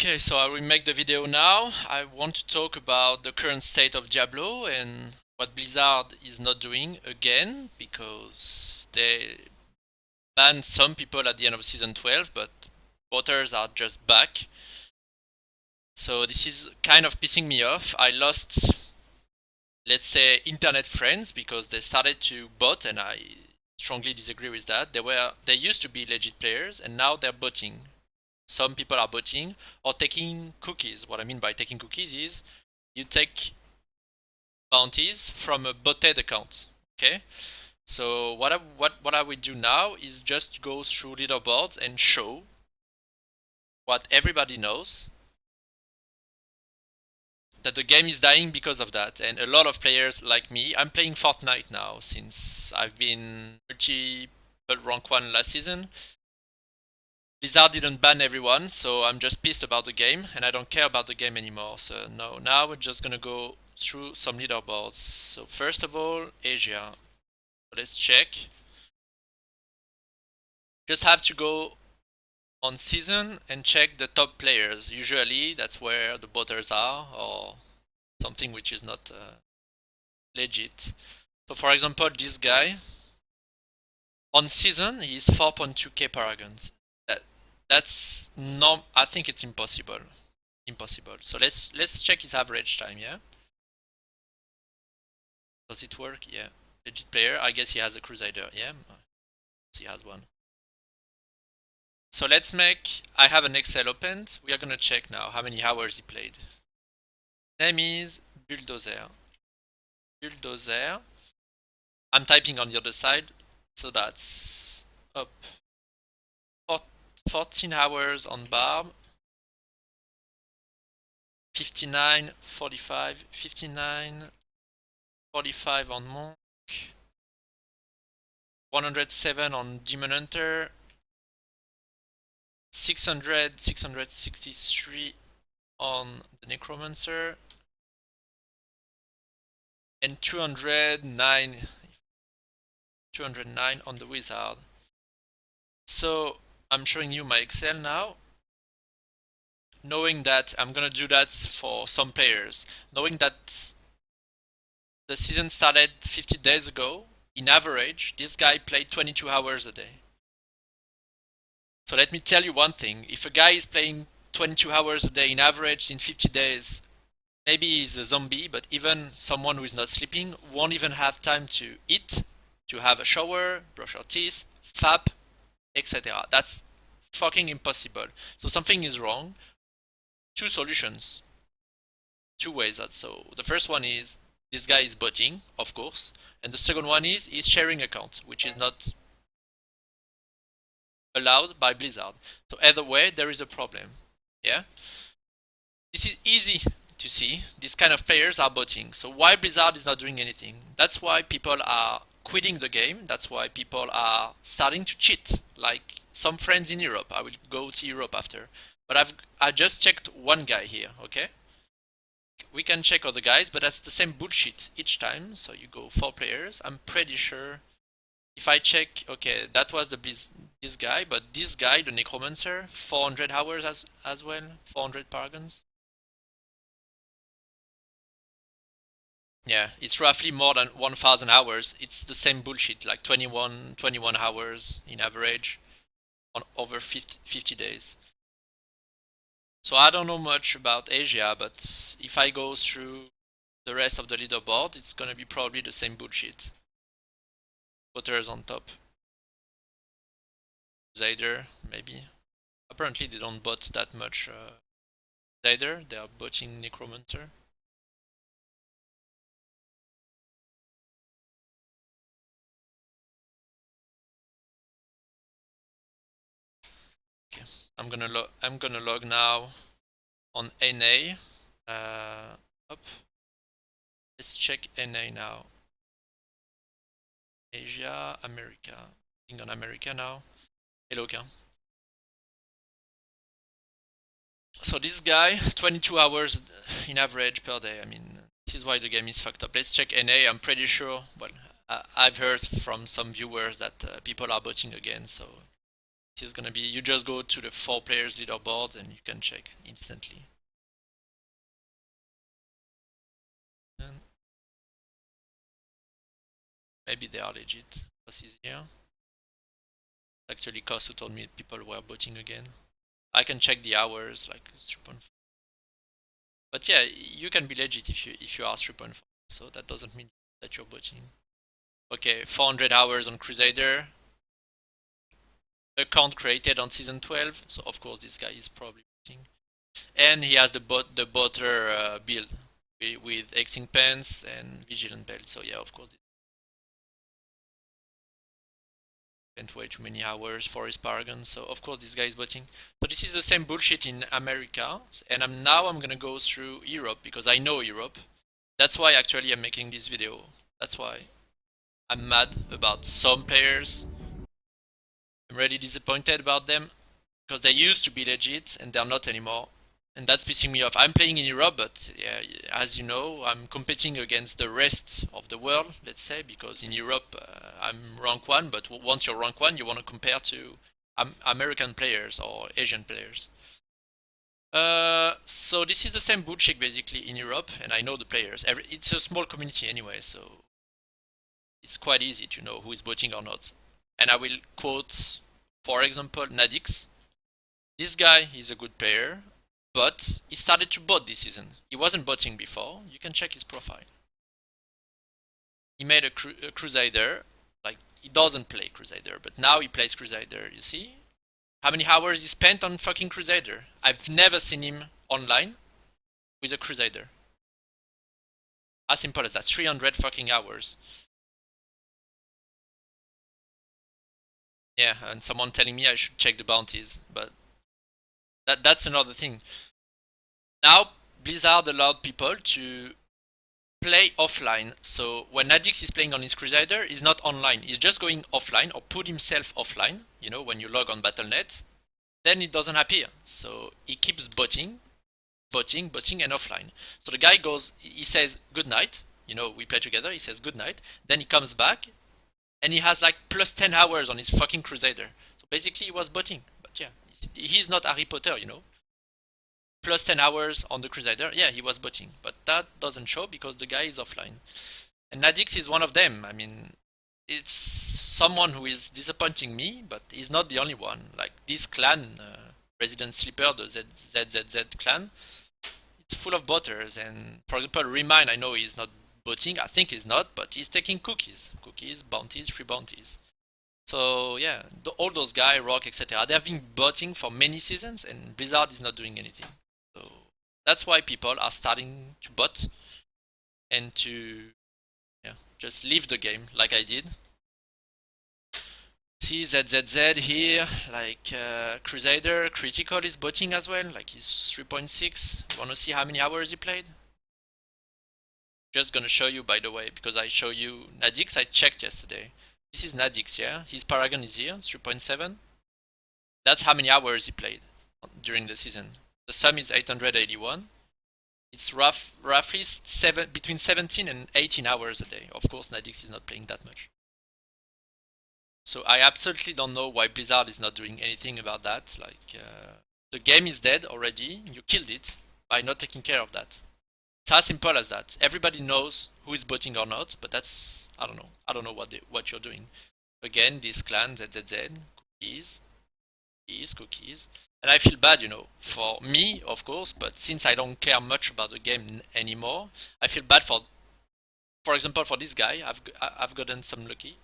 Okay, so I will make the video now. I want to talk about the current state of Diablo and what Blizzard is not doing again, because they banned some people at the end of season 12, but voters are just back. So this is kind of pissing me off. I lost, let's say, internet friends because they started to bot, and I strongly disagree with that. They used to be legit players, and now they're botting. Some people are botting or taking cookies. What I mean by taking cookies is you take bounties from a botted account. Okay, so what I would do now is just go through leaderboards and show what everybody knows, that the game is dying because of that. And a lot of players like me, I'm playing Fortnite now since I've been multiple rank 1 last season. Blizzard didn't ban everyone, so I'm just pissed about the game, and I don't care about the game anymore. So no, now we're just gonna go through some leaderboards. So first of all, Asia. So let's check. Just have to go on season and check the top players. Usually that's where the botters are, or something which is not legit. So for example, this guy, on season he's 4.2k paragons. That's no, I think it's impossible. Impossible. So let's check his average time, yeah? Does it work? Yeah. Legit player. I guess he has a Crusader, yeah? He has one. So let's make, I have an Excel opened. We are gonna check now how many hours he played. Name is Bulldozer. Bulldozer. I'm typing on the other side, so that's up 14 hours on Barb, 59, 45, 59, 45 on Monk, 107 on Demon Hunter, 663 on the Necromancer, and 209 on the Wizard. So I'm showing you my Excel now, knowing that I'm gonna do that for some players, knowing that the season started 50 days ago. In average, this guy played 22 hours a day. So let me tell you one thing, if a guy is playing 22 hours a day in average in 50 days, maybe he's a zombie, but even someone who is not sleeping won't even have time to eat, to have a shower, brush your teeth, fap, etc. That's fucking impossible. So something is wrong. Two solutions. Two ways. So the first one is this guy is botting, of course, and the second one is he's sharing account, which is not allowed by Blizzard. So either way, there is a problem. Yeah? This is easy to see. These kind of players are botting. So why Blizzard is not doing anything? That's why people are quitting the game. That's why people are starting to cheat. Like some friends in Europe. I will go to Europe after. But I just checked one guy here, okay? We can check other guys, but that's the same bullshit each time. So you go 4 players. I'm pretty sure if I check, okay, that was this guy, but this guy, the Necromancer, 400 hours as well, 400 paragons. Yeah, it's roughly more than 1,000 hours. It's the same bullshit, like 21 hours in average on over 50 days. So I don't know much about Asia, but if I go through the rest of the leaderboard, it's gonna be probably the same bullshit. Voters on top. Zyder, maybe. Apparently they don't bot that much Zyder, they are botting Necromancer. Okay, I'm gonna log now on NA. Up. Let's check NA now. Asia, America. Clicking on America now. Hello, okay. So this guy, 22 hours in average per day. I mean, this is why the game is fucked up. Let's check NA. I'm pretty sure. Well, I've heard from some viewers that people are botting again. So This is gonna be, you just go to the 4 players leaderboards and you can check instantly. And maybe they are legit. What's easier? Actually, Kosu told me people were botting again. I can check the hours, like 3.4. But yeah, you can be legit if you are 3.4. So that doesn't mean that you're botting. Okay, 400 hours on Crusader. Account created on season 12. So of course this guy is probably botting. And he has the botter build with Exing Pants and Vigilant Belt. So yeah, of course. Spent way too many hours for his Paragon, so of course this guy is botting. So this is the same bullshit in America, and I'm gonna go through Europe because I know Europe. That's why actually I'm making this video. That's why I'm mad about some players. I'm really disappointed about them because they used to be legit and they're not anymore. And that's pissing me off. I'm playing in Europe, but yeah, as you know, I'm competing against the rest of the world, let's say, because in Europe I'm rank 1, but once you're rank 1, you want to compare to American players or Asian players. So this is the same bullshit basically in Europe, and I know the players. It's a small community anyway, so it's quite easy to know who is botting or not. And I will quote, for example, Nadix. This guy is a good player, but he started to bot this season. He wasn't botting before. You can check his profile. He made a Crusader. Like, he doesn't play Crusader, but now he plays Crusader, you see? How many hours he spent on fucking Crusader? I've never seen him online with a Crusader. As simple as that. 300 fucking hours. Yeah, and someone telling me I should check the bounties, but that's another thing. Now, Blizzard allowed people to play offline. So when Nadix is playing on his Crusader, he's not online. He's just going offline or put himself offline. You know, when you log on Battle.net, then it doesn't appear. So he keeps botting, and offline. So the guy goes, he says good night. You know, we play together. He says good night. Then he comes back, and he has like plus 10 hours on his fucking Crusader. So basically, he was botting. But yeah, he's not Harry Potter, you know. Plus 10 hours on the Crusader, yeah, he was botting. But that doesn't show because the guy is offline. And Nadix is one of them. I mean, it's someone who is disappointing me, but he's not the only one. Like this clan, Resident Sleeper, the ZZZ clan, it's full of botters. And for example, Remind, I know he's not botting. I think he's not, but he's taking cookies, bounties, free bounties. So yeah, all those guys, Rock, etc., they have been botting for many seasons, and Blizzard is not doing anything. So that's why people are starting to bot and to just leave the game like I did. See ZZZ here, like Crusader, Critical is botting as well, like he's 3.6. You wanna see how many hours he played? Just gonna show you by the way, because I show you Nadix, I checked yesterday. This is Nadix, yeah? His Paragon is here, 3.7. That's how many hours he played during the season. The sum is 881. It's roughly between 17 and 18 hours a day. Of course, Nadix is not playing that much. So I absolutely don't know why Blizzard is not doing anything about that. Like, the game is dead already. You killed it by not taking care of that. It's as simple as that. Everybody knows who is botting or not, but that's, I don't know. I don't know what you're doing. Again, this clan, ZZZ, cookies. And I feel bad, you know, for me, of course, but since I don't care much about the game anymore, I feel bad for example, for this guy. I've gotten some lucky.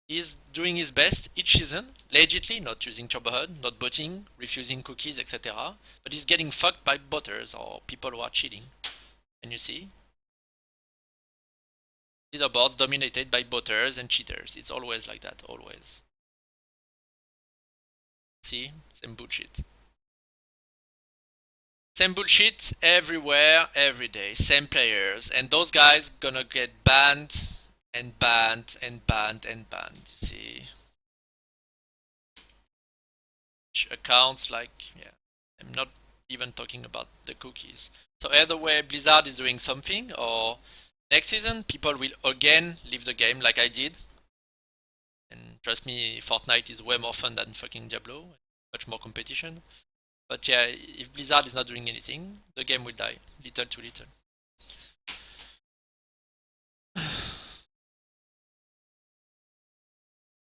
He's doing his best each season, legitly, not using Turbo HUD, not botting, refusing cookies, etc. But he's getting fucked by botters or people who are cheating. And you see? Leaderboards dominated by botters and cheaters. It's always like that, always. See? Same bullshit. Same bullshit everywhere, every day. Same players. And those guys gonna get banned and banned and banned and banned. You see? Accounts like, yeah. I'm not even talking about the cookies. So either way, Blizzard is doing something, or next season people will again leave the game like I did and Trust me, Fortnite is way more fun than fucking Diablo. Much more competition. But yeah, if Blizzard is not doing anything, the game will die, little to little.